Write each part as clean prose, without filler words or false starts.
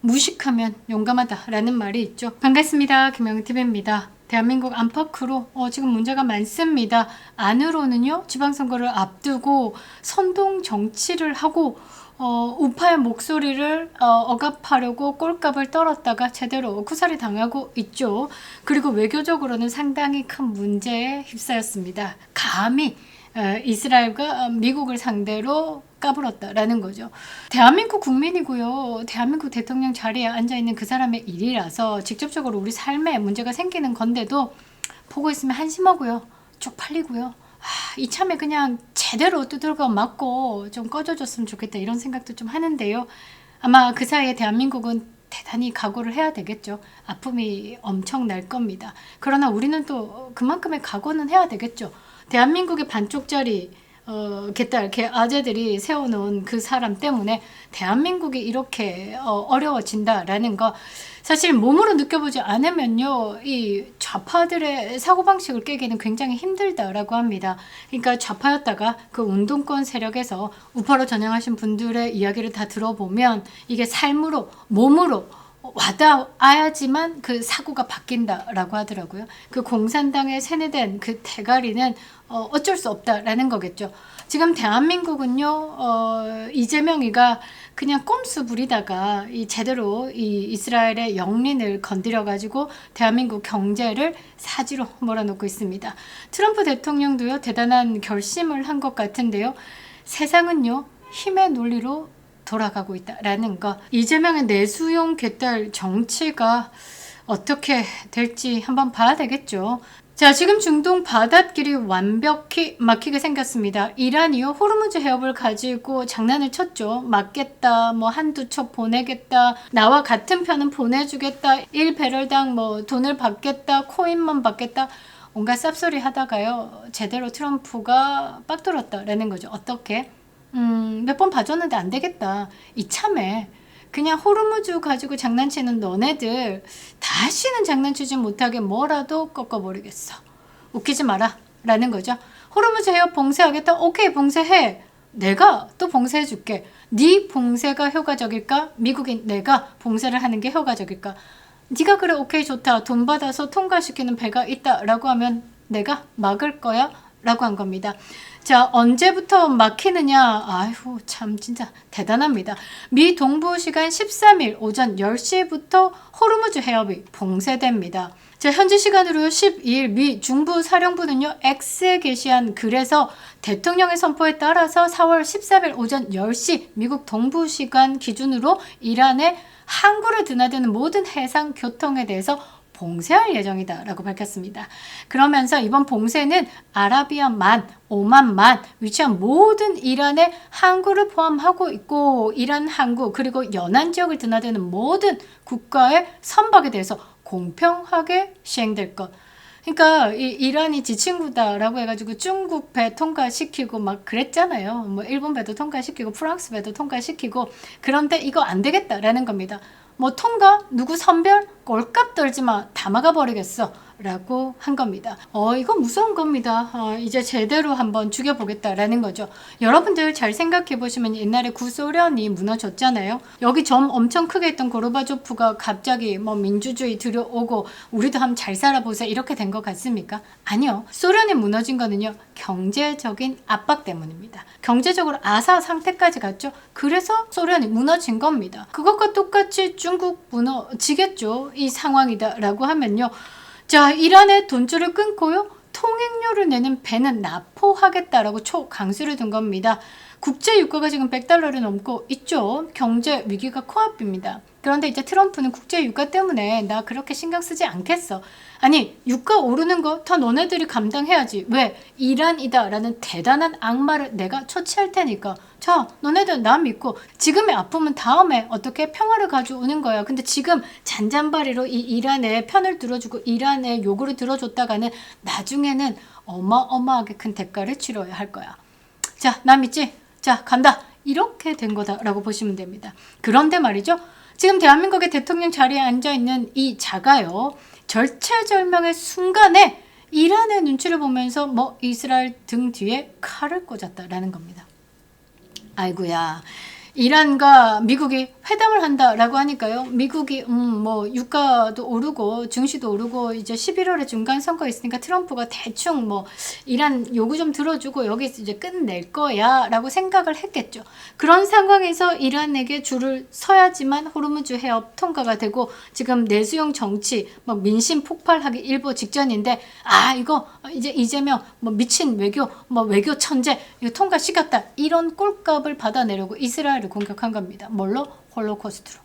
무식하면 용감하다라는 말이 있죠. 반갑습니다. 김영TV입니다. 대한민국 안팎으로 지금 문제가 많습니다. 안으로는요, 지방선거를 앞두고 선동 정치를 하고 우파의 목소리를 억압하려고 꼴값을 떨었다가 제대로 쿠사리 당하고 있죠. 그리고 외교적으로는 상당히 큰 문제에 휩싸였습니다. 감히 이스라엘과 미국을 상대로 까불었다라는 거죠. 대한민국 국민이고요. 대한민국 대통령 자리에 앉아있는 그 사람의 일이라서 직접적으로 우리 삶에 문제가 생기는 건데도 보고 있으면 한심하고요. 쪽팔리고요. 이참에 그냥 제대로 두들겨 맞고 좀 꺼져줬으면 좋겠다 이런 생각도 좀 하는데요. 아마 그 사이에 대한민국은 대단히 각오를 해야 되겠죠. 아픔이 엄청 날 겁니다. 그러나 우리는 또 그만큼의 각오는 해야 되겠죠. 대한민국의 반쪽짜리 개딸, 개 아재들이 세워놓은 그 사람 때문에 대한민국이 이렇게 어려워진다라는 거 사실 몸으로 느껴보지 않으면요, 이 좌파들의 사고방식을 깨기는 굉장히 힘들다라고 합니다. 그러니까 좌파였다가 그 운동권 세력에서 우파로 전향하신 분들의 이야기를 다 들어보면 이게 삶으로, 몸으로 와닿아야지만 그 사고가 바뀐다라고 하더라고요. 그 공산당에 세뇌된 그 대가리는 어쩔 수 없다라는 거겠죠. 지금 대한민국은요, 이재명이가 그냥 꼼수 부리다가 제대로 이 이스라엘의 영린을 건드려가지고 대한민국 경제를 사지로 몰아놓고 있습니다. 트럼프 대통령도요, 대단한 결심을 한 것 같은데요. 세상은요, 힘의 논리로 돌아가고 있다라는 거. 이재명의 내수용 개딸 정치가 어떻게 될지 한번 봐야 되겠죠. 자, 지금 중동 바닷길이 완벽히 막히게 생겼습니다. 이란이요, 호르무즈 해협을 가지고 장난을 쳤죠. 막겠다, 뭐 한두 척 보내겠다, 나와 같은 편은 보내주겠다, 1배럴당 뭐 돈을 받겠다, 코인만 받겠다, 온갖 쌉소리 하다가요, 제대로 트럼프가 빡 돌았다라는 거죠. 어떻게? 몇 번 봐줬는데 안 되겠다. 이참에 그냥 호르무즈 가지고 장난치는 너네들 다시는 장난치지 못하게 뭐라도 꺾어버리겠어. 웃기지 마라 라는 거죠. 호르무즈 해협 봉쇄하겠다. 오케이, 봉쇄해. 내가 또 봉쇄해 줄게. 네 봉쇄가 효과적일까? 미국인 내가 봉쇄를 하는 게 효과적일까? 네가 그래, 오케이, 좋다. 돈 받아서 통과시키는 배가 있다 라고 하면 내가 막을 거야 라고 한 겁니다. 자, 언제부터 막히느냐? 아휴, 참 진짜 대단합니다. 미 동부 시간 13일 오전 10시부터 호르무즈 해협이 봉쇄됩니다. 자, 현지 시간으로 12일 미 중부 사령부는요, X에 게시한 글에서 대통령의 선포에 따라서 4월 14일 오전 10시 미국 동부 시간 기준으로 이란의 항구를 드나드는 모든 해상 교통에 대해서 봉쇄할 예정이다 라고 밝혔습니다. 그러면서 이번 봉쇄는 아라비아만, 오만만 위치한 모든 이란의 항구를 포함하고 있고, 이란 항구 그리고 연안 지역을 드나드는 모든 국가의 선박에 대해서 공평하게 시행될 것. 그러니까 이란이 지 친구다라고 해가지고 중국 배 통과시키고 막 그랬잖아요. 뭐 일본 배도 통과시키고 프랑스 배도 통과시키고. 그런데 이거 안 되겠다라는 겁니다. 뭐 통과? 누구 선별? 꼴값 떨지 마. 다 막아버리겠어. 라고 한 겁니다. 이거 무서운 겁니다. 이제 제대로 한번 죽여보겠다라는 거죠. 여러분들 잘 생각해 보시면 옛날에 구소련이 무너졌잖아요. 여기 점 엄청 크게 있던 고르바초프가 갑자기 뭐 민주주의 들여오고 우리도 한번 잘 살아보자 이렇게 된 것 같습니까? 아니요. 소련이 무너진 거는요, 경제적인 압박 때문입니다. 경제적으로 아사 상태까지 갔죠. 그래서 소련이 무너진 겁니다. 그것과 똑같이 중국 무너지겠죠. 이 상황이다라고 하면요. 자, 이란의 돈줄을 끊고요, 통행료를 내는 배는 납포하겠다라고 초강수를 둔 겁니다. 국제 유가가 지금 $100를 넘고 있죠. 경제 위기가 코앞입니다. 그런데 이제 트럼프는 국제 유가 때문에 나 그렇게 신경 쓰지 않겠어. 아니, 유가 오르는 거 다 너네들이 감당해야지. 왜? 이란이다 라는 대단한 악마를 내가 처치할 테니까. 자, 너네들 나 믿고 지금의 아픔은 다음에 어떻게 평화를 가져오는 거야. 근데 지금 잔잔바리로 이 이란의 편을 들어주고 이란의 요구를 들어줬다가는 나중에는 어마어마하게 큰 대가를 치러야 할 거야. 자, 나 믿지? 자, 간다. 이렇게 된 거다라고 보시면 됩니다. 그런데 말이죠, 지금 대한민국의 대통령 자리에 앉아있는 이 자가요, 절체절명의 순간에 이란의 눈치를 보면서 뭐 이스라엘 등 뒤에 칼을 꽂았다라는 겁니다. 아이고야, 이란과 미국이 회담을 한다라고 하니까요. 미국이 뭐 유가도 오르고 증시도 오르고 이제 11월에 중간 선거 있으니까 트럼프가 대충 뭐 이란 요구 좀 들어주고 여기서 이제 끝낼 거야라고 생각을 했겠죠. 그런 상황에서 이란에게 줄을 서야지만 호르무즈 해협 통과가 되고 지금 내수용 정치 막 민심 폭발하기 일보 직전인데 이거 이제 이재명 뭐 미친 외교 뭐 외교 천재 이거 통과시켰다 이런 꼴값을 받아내려고 이스라엘을 공격한 겁니다. 뭘로? 홀로코스트로.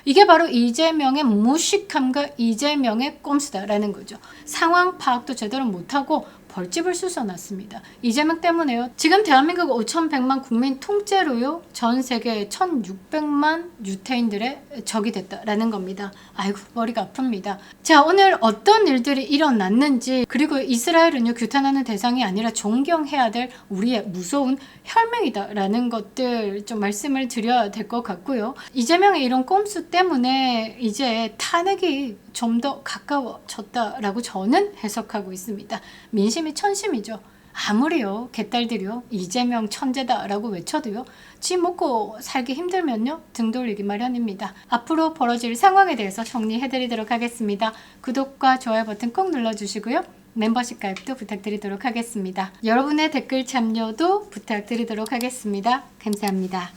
이게 바로 이재명의 무식함과 이재명의 꼼수다라는 거죠. 상황 파악도 제대로 못하고 벌집을 쑤셔놨습니다. 이재명 때문에요. 지금 대한민국 5,100만 국민 통째로요. 전 세계 1,600만 유태인들의 적이 됐다라는 겁니다. 아이고 머리가 아픕니다. 자, 오늘 어떤 일들이 일어났는지 그리고 이스라엘은요 규탄하는 대상이 아니라 존경해야 될 우리의 무서운 혈맹이다라는 것들 좀 말씀을 드려야 될 것 같고요. 이재명의 이런 꼼수 때문에 이제 탄핵이 좀 더 가까워졌다라고 저는 해석하고 있습니다. 민심이 천심이죠. 아무리요 개딸들이요 이재명 천재다라고 외쳐도요 지 먹고 살기 힘들면요 등 돌리기 마련입니다. 앞으로 벌어질 상황에 대해서 정리해드리도록 하겠습니다. 구독과 좋아요 버튼 꼭 눌러주시고요. 멤버십 가입도 부탁드리도록 하겠습니다. 여러분의 댓글 참여도 부탁드리도록 하겠습니다. 감사합니다.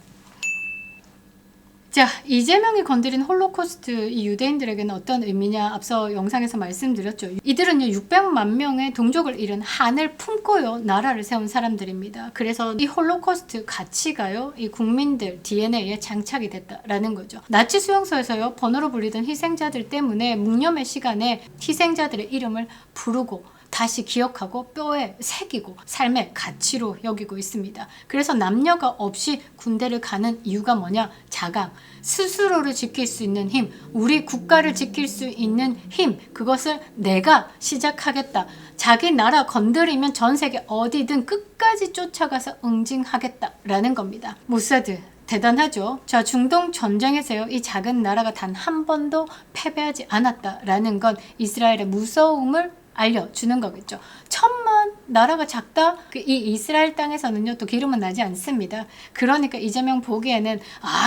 자, 이재명이 건드린 홀로코스트 이 유대인들에게는 어떤 의미냐 앞서 영상에서 말씀드렸죠. 이들은요 600만 명의 동족을 잃은 한을 품고요 나라를 세운 사람들입니다. 그래서 이 홀로코스트 가치가요 이 국민들 DNA에 장착이 됐다라는 거죠. 나치 수용소에서요 번호로 불리던 희생자들 때문에 묵념의 시간에 희생자들의 이름을 부르고 다시 기억하고 뼈에 새기고 삶의 가치로 여기고 있습니다. 그래서 남녀가 없이 군대를 가는 이유가 뭐냐? 자강, 스스로를 지킬 수 있는 힘, 우리 국가를 지킬 수 있는 힘, 그것을 내가 시작하겠다. 자기 나라 건드리면 전 세계 어디든 끝까지 쫓아가서 응징하겠다라는 겁니다. 모사드 대단하죠. 자, 중동 전쟁에서요 이 작은 나라가 단 한 번도 패배하지 않았다라는 건 이스라엘의 무서움을 알려주는 거겠죠. 천만 나라가 작다? 이 이스라엘 땅에서는요 또 기름은 나지 않습니다. 그러니까 이재명 보기에는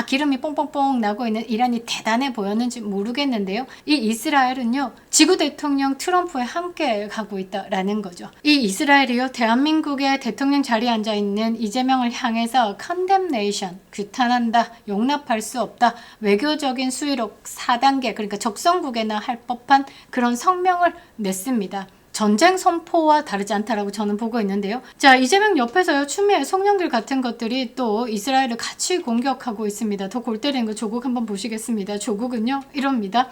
기름이 뽕뽕뽕 나고 있는 이란이 대단해 보였는지 모르겠는데요. 이 이스라엘은요 지구 대통령 트럼프에 함께 가고 있다라는 거죠. 이 이스라엘이요 대한민국의 대통령 자리에 앉아있는 이재명을 향해서 condemnation, 규탄한다, 용납할 수 없다, 외교적인 수위록 4단계 그러니까 적성국에나 할 법한 그런 성명을 냈습니다. 전쟁 선포와 다르지 않다라고 저는 보고 있는데요. 자, 이재명 옆에서요 추미애, 송영길 같은 것들이 또 이스라엘을 같이 공격하고 있습니다. 더 골 때리는 거 조국 한번 보시겠습니다. 조국은요 이럽니다.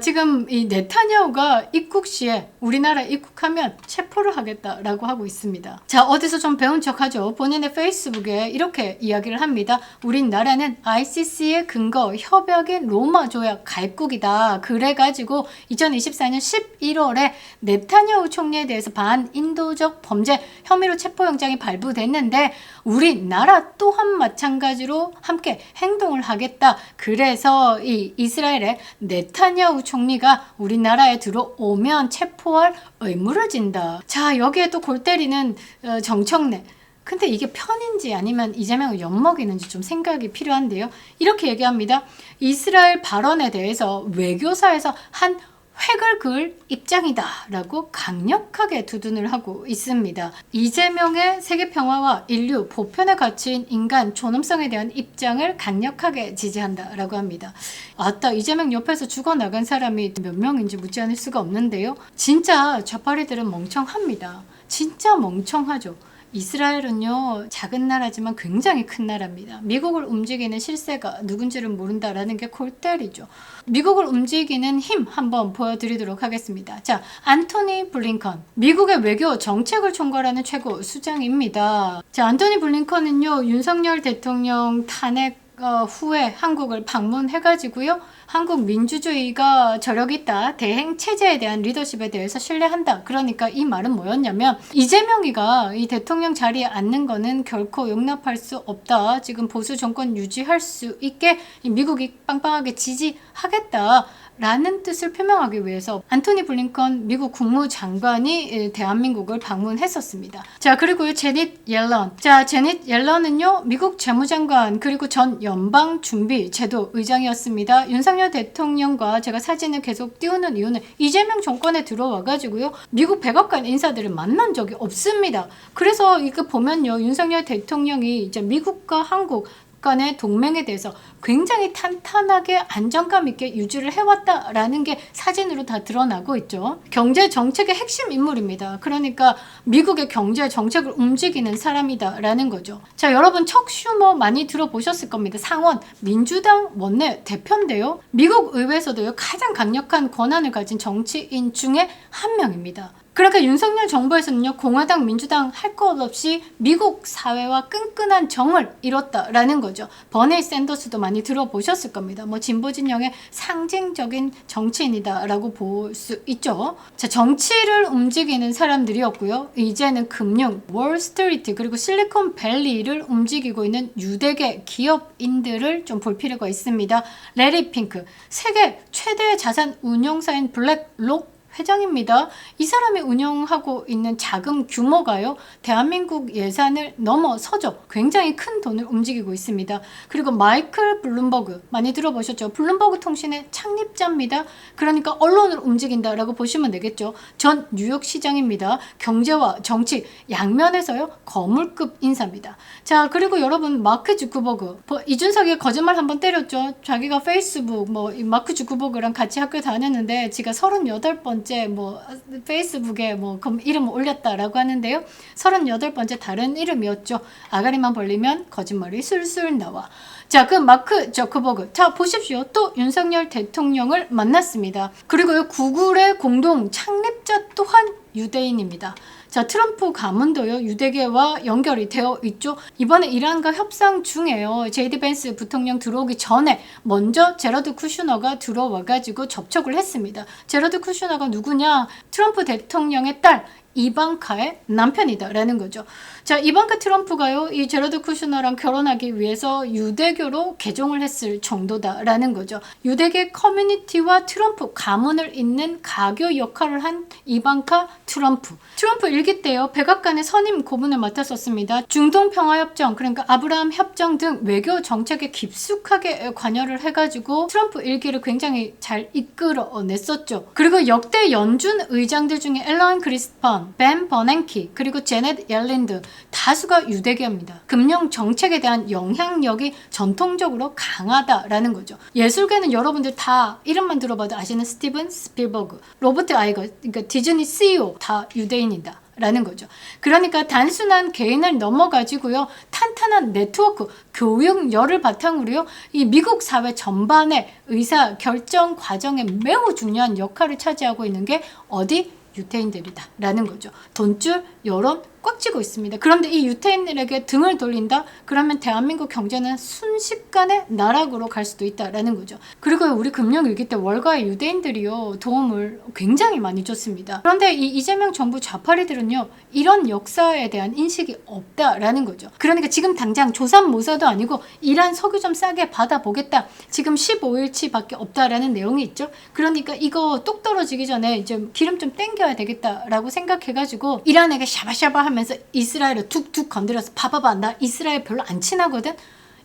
지금 이 네타냐후가 입국 시에 우리나라에 입국하면 체포를 하겠다라고 하고 있습니다. 자, 어디서 좀 배운 척하죠. 본인의 페이스북에 이렇게 이야기를 합니다. 우리나라는 ICC의 근거 협약인 로마 조약 가입국이다. 그래가지고 2024년 11월에 네타냐후 총리에 대해서 반인도적 범죄 혐의로 체포영장이 발부됐는데 우리나라 또한 마찬가지로 함께 행동을 하겠다. 그래서 이 이스라엘의 네타냐후 총리가 우리나라에 들어오면 체포할 의무를 진다. 자, 여기에 또 골 때리는 정청래. 근데 이게 편인지 아니면 이재명을 엿먹이는지 좀 생각이 필요한데요. 이렇게 얘기합니다. 이스라엘 발언에 대해서 외교사에서 한 획을 그을 입장이다 라고 강력하게 두둔을 하고 있습니다. 이재명의 세계평화와 인류 보편의 가치인 인간 존엄성에 대한 입장을 강력하게 지지한다 라고 합니다. 아따, 이재명 옆에서 죽어나간 사람이 몇 명인지 묻지 않을 수가 없는데요. 진짜 좌파리들은 멍청합니다. 진짜 멍청하죠. 이스라엘은요 작은 나라지만 굉장히 큰 나라입니다. 미국을 움직이는 실세가 누군지를 모른다라는 게 골때리죠. 미국을 움직이는 힘 한번 보여드리도록 하겠습니다. 자, 안토니 블링컨, 미국의 외교 정책을 총괄하는 최고 수장입니다. 자, 안토니 블링컨은요 윤석열 대통령 탄핵 후에 한국을 방문해가지고요. 한국 민주주의가 저력 있다. 대행 체제에 대한 리더십에 대해서 신뢰한다. 그러니까 이 말은 뭐였냐면 이재명이가 이 대통령 자리에 앉는 거는 결코 용납할 수 없다. 지금 보수 정권 유지할 수 있게 미국이 빵빵하게 지지하겠다. 라는 뜻을 표명하기 위해서 안토니 블링컨 미국 국무장관이 대한민국을 방문했었습니다. 자, 그리고요, 제닛 옐런. 자, 제닛 옐런은요, 미국 재무장관 그리고 전 연방준비제도 의장이었습니다. 윤석열 대통령과 제가 사진을 계속 띄우는 이유는 이재명 정권에 들어와가지고요, 미국 백악관 인사들을 만난 적이 없습니다. 그래서 이거 보면요, 윤석열 대통령이 이제 미국과 한국 간의 동맹에 대해서 굉장히 탄탄하게 안정감 있게 유지를 해왔다라는 게 사진으로 다 드러나고 있죠. 경제 정책의 핵심 인물입니다. 그러니까 미국의 경제 정책을 움직이는 사람이다라는 거죠. 자, 여러분 척 슈머 많이 들어보셨을 겁니다. 상원 민주당 원내 대표인데요. 미국 의회에서도요, 가장 강력한 권한을 가진 정치인 중에 한 명입니다. 그러니까 윤석열 정부에서는요, 공화당, 민주당 할 것 없이 미국 사회와 끈끈한 정을 이뤘다라는 거죠. 버니 샌더스도 많이 들어보셨을 겁니다. 뭐 진보 진영의 상징적인 정치인이다라고 볼 수 있죠. 자, 정치를 움직이는 사람들이었고요. 이제는 금융, 월스트리트 그리고 실리콘밸리를 움직이고 있는 유대계 기업인들을 좀 볼 필요가 있습니다. 레리 핑크, 세계 최대 자산 운용사인 블랙록 회장입니다. 이 사람이 운영하고 있는 자금 규모가요, 대한민국 예산을 넘어서죠. 굉장히 큰 돈을 움직이고 있습니다. 그리고 마이클 블룸버그 많이 들어보셨죠? 블룸버그 통신의 창립자입니다. 그러니까 언론을 움직인다라고 보시면 되겠죠. 전 뉴욕시장입니다. 경제와 정치 양면에서요, 거물급 인사입니다. 자, 그리고 여러분 마크 주크버그, 이준석이 거짓말 한번 때렸죠. 자기가 페이스북 마크 주크버그랑 같이 학교 다녔는데 지가 38번 뭐 페이스북에 뭐 이름을 올렸다라고 하는데요. 38번째 다른 이름이었죠. 아가리만 벌리면 거짓말이 술술 나와. 자, 그 마크 저커버그. 자, 보십시오. 또 윤석열 대통령을 만났습니다. 그리고요, 구글의 공동 창립자 또한 유대인입니다. 자, 트럼프 가문도요, 유대계와 연결이 되어 있죠. 이번에 이란과 협상 중에요. 제이디 벤스 부통령 들어오기 전에 먼저 제러드 쿠슈너가 들어와가지고 접촉을 했습니다. 제러드 쿠슈너가 누구냐? 트럼프 대통령의 딸 이방카의 남편이다라는 거죠. 자, 이방카 트럼프가요, 이 제러드 쿠슈너랑 결혼하기 위해서 유대교로 개종을 했을 정도다라는 거죠. 유대계 커뮤니티와 트럼프 가문을 잇는 가교 역할을 한 이방카 트럼프. 트럼프 일기 때요, 백악관의 선임 고문을 맡았었습니다. 중동 평화협정, 그러니까 아브라함 협정 등 외교 정책에 깊숙하게 관여를 해가지고 트럼프 일기를 굉장히 잘 이끌어냈었죠. 그리고 역대 연준 의장들 중에 앨런 그리스펀, 벤 버냉키, 그리고 제넷 옐린 다수가 유대계입니다. 금융 정책에 대한 영향력이 전통적으로 강하다라는 거죠. 예술계는 여러분들 다 이름만 들어봐도 아시는 스티븐 스필버그, 로버트 아이거, 그러니까 디즈니 CEO 다 유대인이다. 라는 거죠. 그러니까 단순한 개인을 넘어가지고요, 탄탄한 네트워크, 교육열을 바탕으로요, 이 미국 사회 전반의 의사 결정 과정에 매우 중요한 역할을 차지하고 있는 게 어디? 유태인들이다 라는 거죠. 돈줄, 여론 꽉 쥐고 있습니다. 그런데 이 유태인들에게 등을 돌린다? 그러면 대한민국 경제는 순식간에 나락으로 갈 수도 있다라는 거죠. 그리고 우리 금융위기 때 월가의 유대인들이요, 도움을 굉장히 많이 줬습니다. 그런데 이 이재명 정부 좌파리들은요, 이런 역사에 대한 인식이 없다라는 거죠. 그러니까 지금 당장 조삼모사도 아니고 이란 석유 좀 싸게 받아보겠다. 지금 15일치밖에 없다라는 내용이 있죠. 그러니까 이거 뚝 떨어지기 전에 이제 기름 좀 땡겨야 되겠다라고 생각해가지고 이란에게 샤바샤바 하면서 이스라엘을 툭툭 건드려서 봐봐봐, 나 이스라엘 별로 안 친하거든.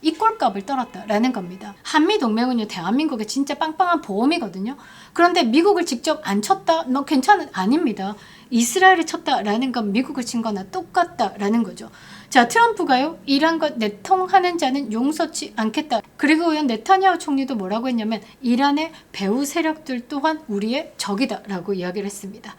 이 꼴값을 떨었다라는 겁니다. 한미동맹은요, 대한민국의 진짜 빵빵한 보험이거든요. 그런데 미국을 직접 안 쳤다? 너 괜찮은? 아닙니다. 이스라엘을 쳤다라는 건 미국을 친 거나 똑같다라는 거죠. 자, 트럼프가요, 이란과 내통하는 자는 용서치 않겠다. 그리고요, 네타냐후 총리도 뭐라고 했냐면, 이란의 배후 세력들 또한 우리의 적이다라고 이야기를 했습니다.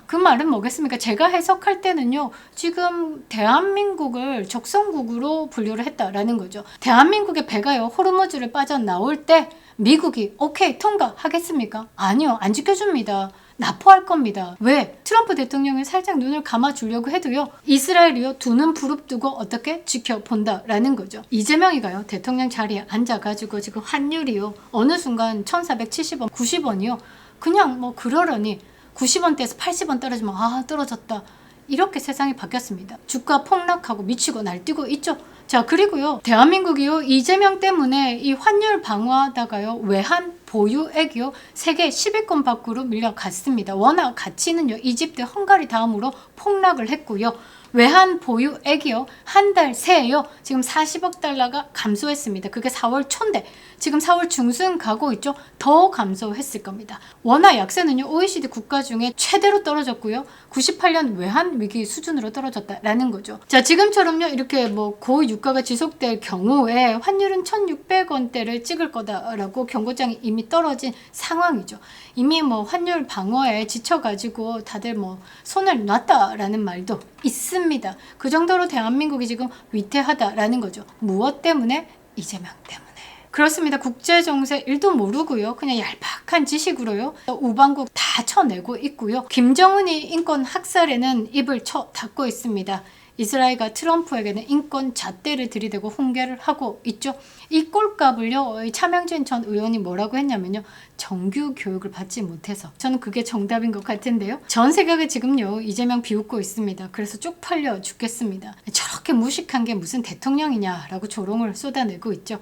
그 말은 뭐겠습니까? 제가 해석할 때는요, 지금 대한민국을 적성국으로 분류를 했다라는 거죠. 대한민국의 배가요, 호르무즈를 빠져나올 때 미국이 오케이 통과하겠습니까? 아니요, 안 지켜줍니다. 납포할 겁니다. 왜? 트럼프 대통령이 살짝 눈을 감아주려고 해도요, 이스라엘이요, 두 눈 부릅뜨고 어떻게 지켜본다라는 거죠. 이재명이가요, 대통령 자리에 앉아가지고 지금 환율이요, 어느 순간 1470원, 90원이요, 그냥 뭐 그러려니 90원대에서 80원 떨어지면 떨어졌다. 이렇게 세상이 바뀌었습니다. 주가 폭락하고 미치고 날뛰고 있죠. 자, 그리고요, 대한민국이요, 이재명 때문에 이 환율 방어하다가요, 외환 보유액이요, 세계 10위권 밖으로 밀려갔습니다. 워낙 가치는요, 이집트, 헝가리 다음으로 폭락을 했고요. 외환 보유액이요, 한 달 새에요, 지금 40억 달러가 감소했습니다. 그게 4월 초인데 지금 4월 중순 가고 있죠. 더 감소했을 겁니다. 원화 약세는요, OECD 국가 중에 최대로 떨어졌고요. 98년 외환 위기 수준으로 떨어졌다라는 거죠. 자, 지금처럼요, 이렇게 뭐 고유가가 지속될 경우에 환율은 1,600원대를 찍을 거다라고 경고장이 이미 떨어진 상황이죠. 이미 뭐 환율 방어에 지쳐가지고 다들 뭐 손을 놨다라는 말도 있습니다. 그 정도로 대한민국이 지금 위태하다라는 거죠. 무엇 때문에? 이재명 때문에. 그렇습니다. 국제정세 1도 모르고요. 그냥 얄팍한 지식으로요, 우방국 다 쳐내고 있고요. 김정은이 인권 학살에는 입을 쳐 닫고 있습니다. 이스라엘과 트럼프에게는 인권 잣대를 들이대고 훈계를 하고 있죠. 이 꼴값을요, 차명진 전 의원이 뭐라고 했냐면요, 정규 교육을 받지 못해서. 저는 그게 정답인 것 같은데요. 전 세계가 지금요, 이재명 비웃고 있습니다. 그래서 쪽팔려 죽겠습니다. 저렇게 무식한 게 무슨 대통령이냐라고 조롱을 쏟아내고 있죠.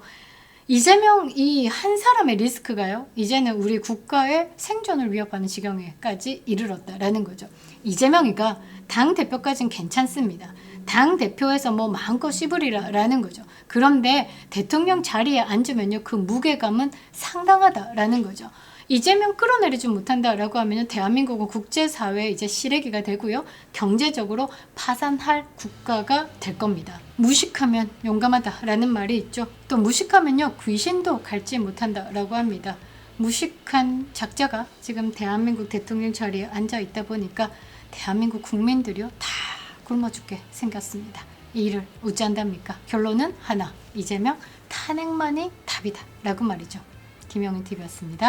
이재명 이 한 사람의 리스크가요, 이제는 우리 국가의 생존을 위협하는 지경에까지 이르렀다라는 거죠. 이재명이가 당 대표까지는 괜찮습니다. 당 대표에서 뭐 마음껏 씹으리라라는 거죠. 그런데 대통령 자리에 앉으면요, 그 무게감은 상당하다라는 거죠. 이재명 끌어내리지 못한다라고 하면 대한민국은 국제사회에 이제 시래기가 되고요, 경제적으로 파산할 국가가 될 겁니다. 무식하면 용감하다라는 말이 있죠. 또 무식하면요, 귀신도 갈지 못한다라고 합니다. 무식한 작자가 지금 대한민국 대통령 자리에 앉아 있다 보니까 대한민국 국민들이요, 다 굶어 죽게 생겼습니다. 이 일을 어찌한답니까? 결론은 하나, 이재명 탄핵만이 답이다 라고 말이죠. 김영은TV였습니다.